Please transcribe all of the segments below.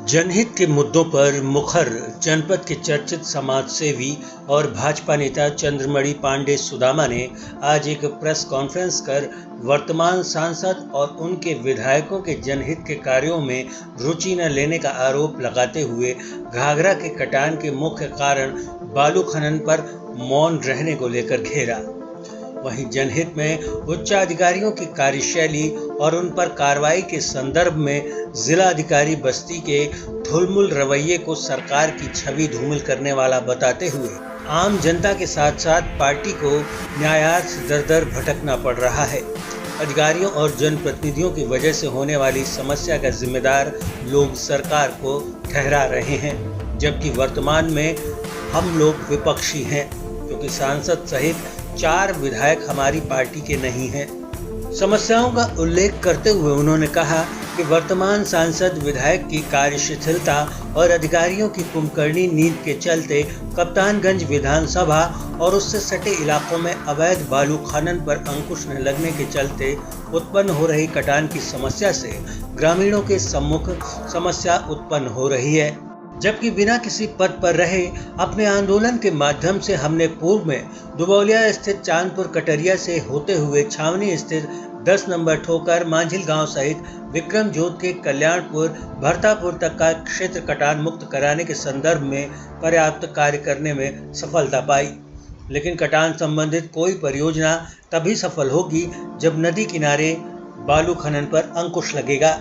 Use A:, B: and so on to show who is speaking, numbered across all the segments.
A: जनहित के मुद्दों पर मुखर जनपद के चर्चित समाजसेवी और भाजपा नेता चंद्रमणि पांडे सुदामा ने आज एक प्रेस कॉन्फ्रेंस कर वर्तमान सांसद और उनके विधायकों के जनहित के कार्यों में रुचि न लेने का आरोप लगाते हुए घाघरा के कटान के मुख्य कारण बालू खनन पर मौन रहने को लेकर घेरा। वहीं जनहित में उच्चाधिकारियों की कार्यशैली और उन पर कार्रवाई के संदर्भ में जिलाधिकारी बस्ती के ढुलमुल रवैये को सरकार की छवि धूमिल करने वाला बताते हुए आम जनता के साथ साथ पार्टी को न्यायार्थ दर दर भटकना पड़ रहा है। अधिकारियों और जनप्रतिनिधियों की वजह से होने वाली समस्या का जिम्मेदार लोग सरकार को ठहरा रहे हैं, जबकि वर्तमान में हम लोग विपक्षी हैं, क्योंकि सांसद सहित 4 विधायक हमारी पार्टी के नहीं हैं। समस्याओं का उल्लेख करते हुए उन्होंने कहा कि वर्तमान सांसद विधायक की कार्यशिथिलता और अधिकारियों की कुंभकर्णी नीति के चलते कप्तानगंज विधानसभा और उससे सटे इलाकों में अवैध बालू खनन पर अंकुश न लगने के चलते उत्पन्न हो रही कटान की समस्या से ग्रामीणों के सम्मुख समस्या उत्पन्न हो रही है। जबकि बिना किसी पद पर रहे अपने आंदोलन के माध्यम से हमने पूर्व में दुबौलिया स्थित चांदपुर कटरिया से होते हुए छावनी स्थित 10 नंबर ठोकर मांझिल गांव सहित विक्रम जोत के कल्याणपुर भरतापुर तक का क्षेत्र कटान मुक्त कराने के संदर्भ में पर्याप्त कार्य करने में सफलता पाई, लेकिन कटान संबंधित कोई परियोजना तभी सफल होगी जब नदी किनारे बालू खनन पर अंकुश लगेगा।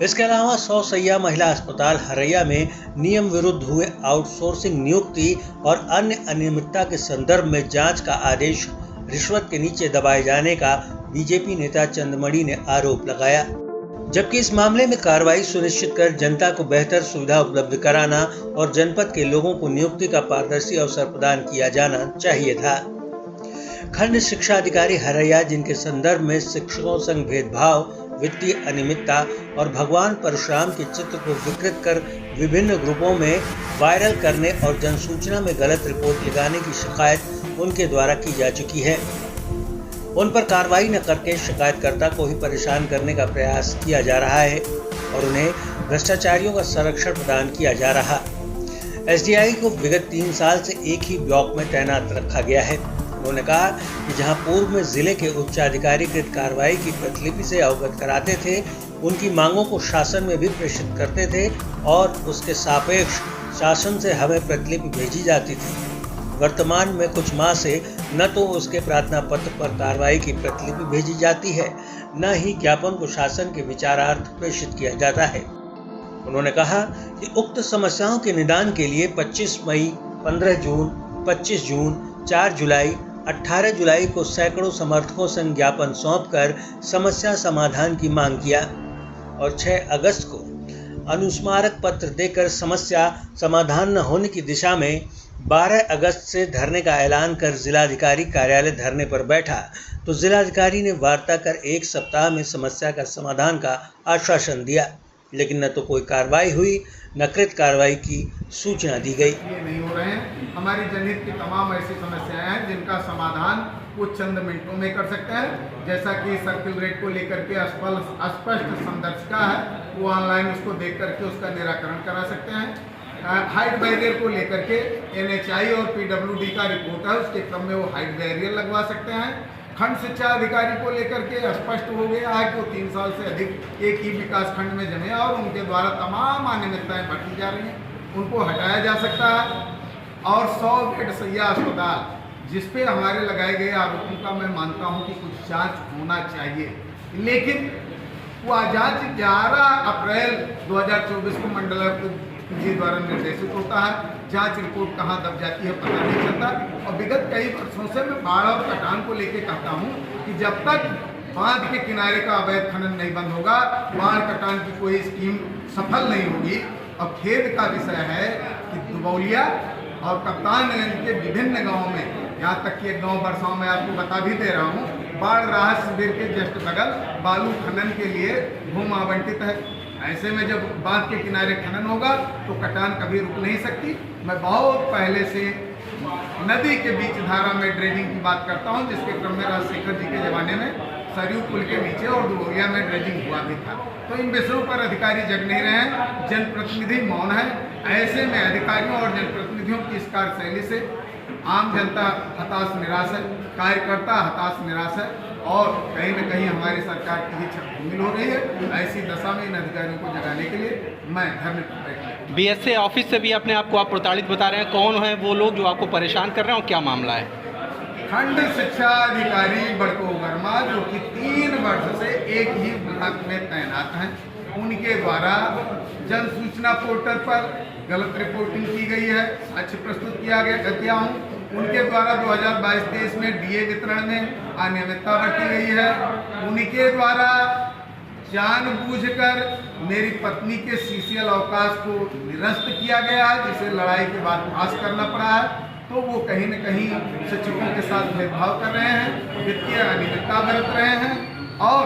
A: इसके अलावा 100 सैया महिला अस्पताल हरैया में नियम विरुद्ध हुए आउटसोर्सिंग नियुक्ति और अन्य अनियमितता के संदर्भ में जांच का आदेश रिश्वत के नीचे दबाए जाने का बीजेपी नेता चंद्रमणि ने आरोप लगाया, जबकि इस मामले में कार्रवाई सुनिश्चित कर जनता को बेहतर सुविधा उपलब्ध कराना और जनपद के लोगों को नियुक्ति का पारदर्शी अवसर प्रदान किया जाना चाहिए था। खंड शिक्षा अधिकारी हरैया, जिनके संदर्भ में शिक्षकों संग भेदभाव, वित्तीय अनियमितता और भगवान परशुराम के चित्र को विकृत कर विभिन्न ग्रुपों में वायरल करने और जनसूचना में गलत रिपोर्ट लगाने की शिकायत उनके द्वारा की जा चुकी है। उन पर कार्रवाई न करके शिकायतकर्ता को ही परेशान करने का प्रयास किया जा रहा है और उन्हें भ्रष्टाचारियों का संरक्षण प्रदान किया जा रहा। एसडीआई को विगत 3 साल से एक ही ब्लॉक में तैनात रखा गया है। उन्होंने कहा कि जहां पूर्व में जिले के उच्चाधिकारी कृत कार्रवाई की प्रतिलिपि से अवगत कराते थे, उनकी मांगों को शासन में भी प्रेषित करते थे और उसके सापेक्ष शासन से हमें प्रतिलिपि भेजी जाती थी। वर्तमान में कुछ माह से न तो उसके प्रार्थना पत्र पर कार्रवाई की प्रतिलिपि भेजी जाती है, न ही ज्ञापन को शासन के विचारार्थ प्रेषित किया जाता है। उन्होंने कहा कि उक्त समस्याओं के निदान के लिए 25 मई, 15 जून, 25 जून, 4 जुलाई, 18 जुलाई को सैकड़ों समर्थकों संग ज्ञापन सौंपकर समस्या समाधान की मांग किया और 6 अगस्त को अनुस्मारक पत्र देकर समस्या समाधान न होने की दिशा में 12 अगस्त से धरने का ऐलान कर जिलाधिकारी कार्यालय धरने पर बैठा, तो जिलाधिकारी ने वार्ता कर 1 सप्ताह में समस्या का समाधान का आश्वासन दिया, लेकिन न तो कोई कार्रवाई हुई न कृत कार्रवाई की सूचना दी गई।
B: ये नहीं हो रहे हैं। हमारी जनहित की तमाम ऐसी समस्याएं हैं जिनका समाधान वो चंद मिनटों में कर सकते हैं, जैसा कि सर्किल रेट को लेकर के स्पष्ट संदर्शिका है, वो ऑनलाइन उसको देख करके उसका निराकरण करा सकते हैं। हाइट बैरियर को लेकर के NHI और PWD का रिपोर्ट है, उसके क्रम में वो हाइट बैरियर लगवा सकते हैं। खंड शिक्षा अधिकारी को लेकर के स्पष्ट हो गया है कि वो 3 साल से अधिक एक ही विकास खंड में जमे और उनके द्वारा तमाम अनियमितताएं बढ़ती जा रही हैं, उनको हटाया जा सकता है। और 100 बेड सैया अस्पताल जिसपे हमारे लगाए गए आरोपों का मैं मानता हूं कि कुछ जांच होना चाहिए, लेकिन वो जांच 11 अप्रैल 2024 को मंडलायुक्त जी द्वारा निर्देशित होता है। जांच रिपोर्ट कहां दब जाती है पता नहीं चलता। और विगत कई वर्षों से मैं बाढ़ और कटान को लेकर कहता हूं कि जब तक बांध के किनारे का अवैध खनन नहीं बंद होगा, बाढ़ कटान की कोई स्कीम सफल नहीं होगी। और खेद का विषय है कि दुबौलिया और कप्तानगंज के विभिन्न गाँव में, यहाँ तक कि एक गाँव बरसाव में आपको बता भी दे रहा हूँ, बाढ़ राहत शिविर के जस्ट बगल बालू खनन के लिए भूमि आवंटित है। ऐसे में जब बांध के किनारे खनन होगा तो कटान कभी रुक नहीं सकती। मैं बहुत पहले से नदी के बीच धारा में ड्रेजिंग की बात करता हूं, जिसके क्रम में राजशेखर जी के ज़माने में सरयू पुल के नीचे और दुबोलिया में ड्रेजिंग हुआ भी था। तो इन विषयों पर अधिकारी जग नहीं रहे हैं, जनप्रतिनिधि मौन है। ऐसे में अधिकारियों और जनप्रतिनिधियों की इस कार्यशैली से आम जनता हताश निराश है, कार्यकर्ता हताश निराश है और कहीं न कहीं हमारी सरकार की ही छटपुमिल हो रही है। ऐसी दशा में इन अधिकारियों को जगाने के लिए मैं धरने पर बैठा।
C: बीएसए ऑफिस से भी अपने आप को आप प्रताड़ित बता रहे हैं, कौन है वो लोग जो आपको परेशान कर रहे हैं और क्या मामला है?
B: खंड शिक्षा अधिकारी बड़को वर्मा, जो कि 3 वर्ष से एक ही विभाग में तैनात हैं, उनके द्वारा जन सूचना पोर्टल पर गलत रिपोर्टिंग की गई है, साक्ष्य प्रस्तुत किया हूँ। उनके द्वारा 2022-23 में डीए वितरण में अनियमितता बरती गई है। उनके द्वारा जानबूझकर मेरी पत्नी के सीसीएल अवकाश को निरस्त किया गया है, जिसे लड़ाई के बाद पास करना पड़ा है। तो वो कहीं न कहीं शिक्षकों के साथ भेदभाव कर रहे हैं, वित्तीय अनियमितता बरत रहे हैं और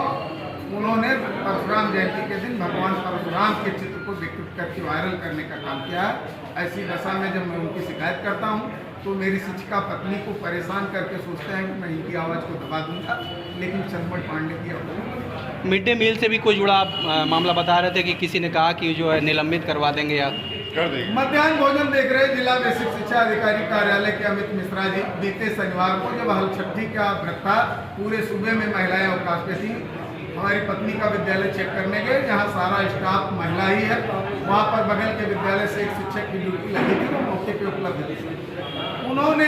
B: उन्होंने परशुराम जयंती के दिन भगवान परशुराम के चित्र को विकृत करके वायरल करने का काम किया है। ऐसी दशा में जब मैं उनकी शिकायत करता हूं तो मेरी शिक्षिका पत्नी को परेशान करके सोचते हैं कि मैं इनकी आवाज़ को दबा दूंगा, लेकिन चंद्रमणि पांडे की आवाज़।
C: मिड डे मील से भी कोई जुड़ा मामला बता रहे थे कि किसी ने कहा कि जो है निलंबित करवा देंगे या
B: कर देंगे। मध्याह्न भोजन देख रहे जिला बेसिक शिक्षा अधिकारी कार्यालय के अमित मिश्रा जी बीते शनिवार को जब हलछठी का व्रत था, पूरे सूबे में महिलाएं अवकाश पे थी। हमारी पत्नी का विद्यालय चेक करने गए, जहां सारा स्टाफ महिला ही है। वहां पर बगल के विद्यालय से एक शिक्षक की ड्यूटी लगी थी, वो मौके पे उपलब्ध थी। उन्होंने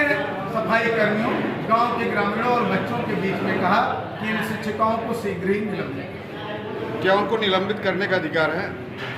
B: सफाई कर्मियों, गांव के ग्रामीणों और बच्चों के बीच में कहा कि इन शिक्षिकाओं को शीघ्र ही निलंबित।
D: क्या उनको निलंबित करने का अधिकार है?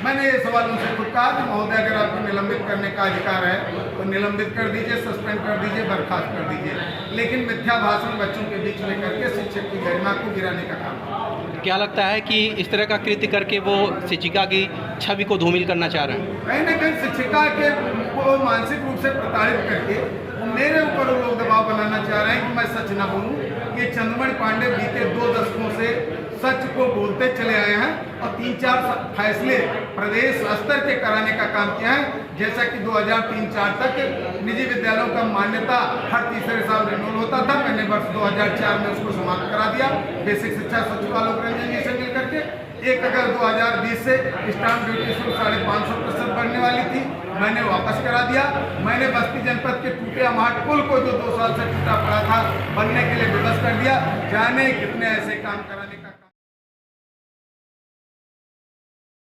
B: मैंने ये सवाल उनसे खुद कहा कि महोदय, अगर आपको निलंबित करने का अधिकार है तो निलंबित कर दीजिए, सस्पेंड कर दीजिए, बर्खास्त कर दीजिए, लेकिन मिथ्या भाषण बच्चों के बीच में करके शिक्षक की गरिमा को गिराने का काम।
C: क्या लगता है कि इस तरह का कृत्य करके वो शिक्षिका की छवि को धूमिल करना चाह रहे हैं?
B: कहीं न कहीं शिक्षिका के को मानसिक रूप से प्रताड़ित करके मेरे ऊपर लोग दबाव बनाना चाह रहे हैं कि मैं सच ना बोलूं। ये चंद्रमणि पांडे बीते 2 दशकों से सच को बोलते चले आए हैं और 3-4 फैसले प्रदेश स्तर के कराने का काम किया है। जैसा कि 2003-04 तक निजी विद्यालयों का मान्यता हर तीसरे साल रिन्यूअल होता था, मैंने वर्ष 2004 में उसको समाप्त करा दिया बेसिक शिक्षा सचिव आलोक रंजन जी से मिल करके। 1 अगस्त 2020 से स्टाम्प ड्यूटी शुल्क 550% बढ़ने वाली थी, मैंने वापस करा दिया। मैंने बस्ती जनपद के टूटे अमाट पुल को जो 2 साल से टूटा पड़ा था बनने के लिए विवश कर दिया। जाने कितने ऐसे काम कराने का